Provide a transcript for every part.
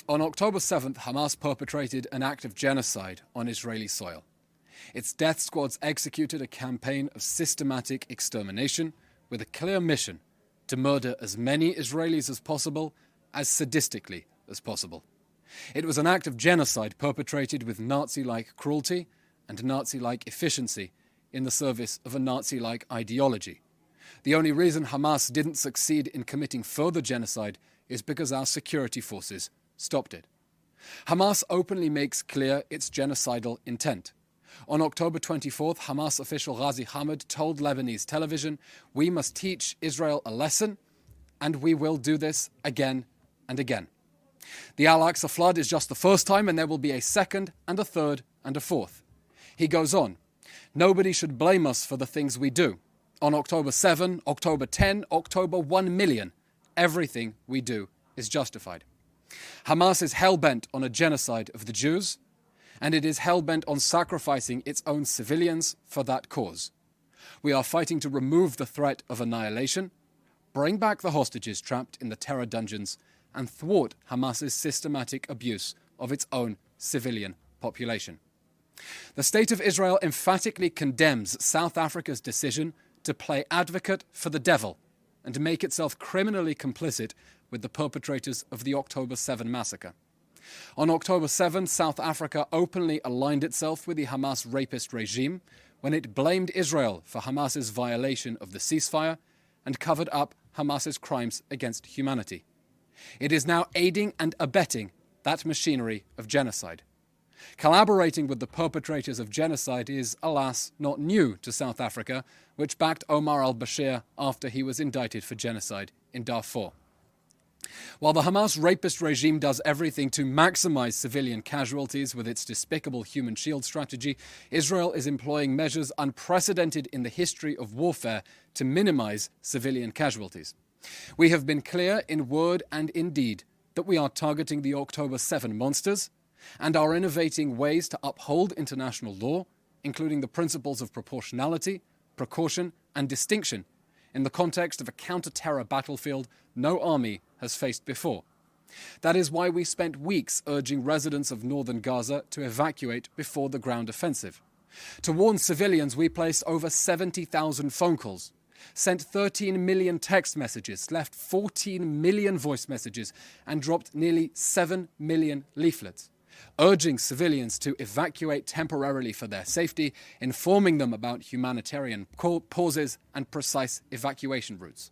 On October 7th, Hamas perpetrated an act of genocide on Israeli soil. Its death squads executed a campaign of systematic extermination with a clear mission to murder as many Israelis as possible, as sadistically as possible. It was an act of genocide perpetrated with Nazi-like cruelty and Nazi-like efficiency in the service of a Nazi-like ideology. The only reason Hamas didn't succeed in committing further genocide is because our security forces stopped it. Hamas openly makes clear its genocidal intent. On October 24th, Hamas official Ghazi Hamid told Lebanese television, "We must teach Israel a lesson, and we will do this again and again." The Al-Aqsa flood is just the first time, and there will be a second and a third and a fourth. He goes on, "Nobody should blame us for the things we do. On October 7, October 10, October 1 million, everything we do is justified." Hamas is hell-bent on a genocide of the Jews, and it is hell-bent on sacrificing its own civilians for that cause. We are fighting to remove the threat of annihilation, bring back the hostages trapped in the terror dungeons, and thwart Hamas's systematic abuse of its own civilian population. The State of Israel emphatically condemns South Africa's decision to play advocate for the devil and make itself criminally complicit with the perpetrators of the October 7 massacre. On October 7, South Africa openly aligned itself with the Hamas rapist regime when it blamed Israel for Hamas's violation of the ceasefire and covered up Hamas's crimes against humanity. It is now aiding and abetting that machinery of genocide. Collaborating with the perpetrators of genocide is, alas, not new to South Africa, which backed Omar al-Bashir after he was indicted for genocide in Darfur. While the Hamas rapist regime does everything to maximize civilian casualties with its despicable human shield strategy, Israel is employing measures unprecedented in the history of warfare to minimize civilian casualties. We have been clear in word and in deed that we are targeting the October 7 monsters and are innovating ways to uphold international law, including the principles of proportionality, precaution, and distinction in the context of a counter-terror battlefield no army has faced before. That is why we spent weeks urging residents of northern Gaza to evacuate before the ground offensive. To warn civilians, we placed over 70,000 phone calls, sent 13 million text messages, left 14 million voice messages, and dropped nearly 7 million leaflets, urging civilians to evacuate temporarily for their safety, informing them about humanitarian pauses and precise evacuation routes.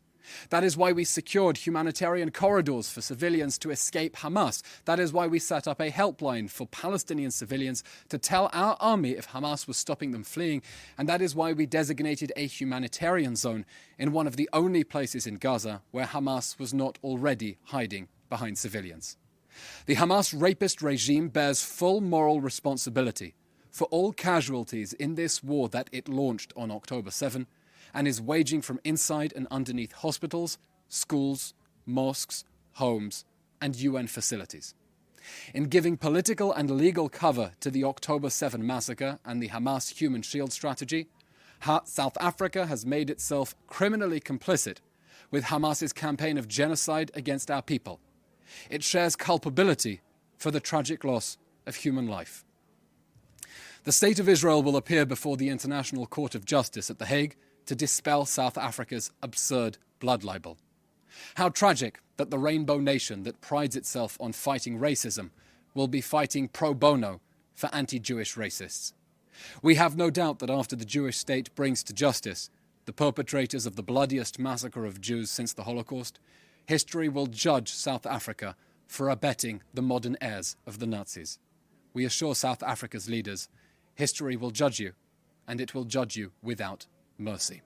That is why we secured humanitarian corridors for civilians to escape Hamas. That is why we set up a helpline for Palestinian civilians to tell our army if Hamas was stopping them fleeing. And that is why we designated a humanitarian zone in one of the only places in Gaza where Hamas was not already hiding behind civilians. The Hamas rapist regime bears full moral responsibility for all casualties in this war that it launched on October 7 and is waging from inside and underneath hospitals, schools, mosques, homes, and UN facilities. In giving political and legal cover to the October 7 massacre and the Hamas human shield strategy, South Africa has made itself criminally complicit with Hamas's campaign of genocide against our people. It shares culpability for the tragic loss of human life. The State of Israel will appear before the International Court of Justice at The Hague to dispel South Africa's absurd blood libel. How tragic that the rainbow nation that prides itself on fighting racism will be fighting pro bono for anti-Jewish racists. We have no doubt that after the Jewish state brings to justice the perpetrators of the bloodiest massacre of Jews since the Holocaust, history will judge South Africa for abetting the modern heirs of the Nazis. We assure South Africa's leaders, history will judge you, and it will judge you without mercy.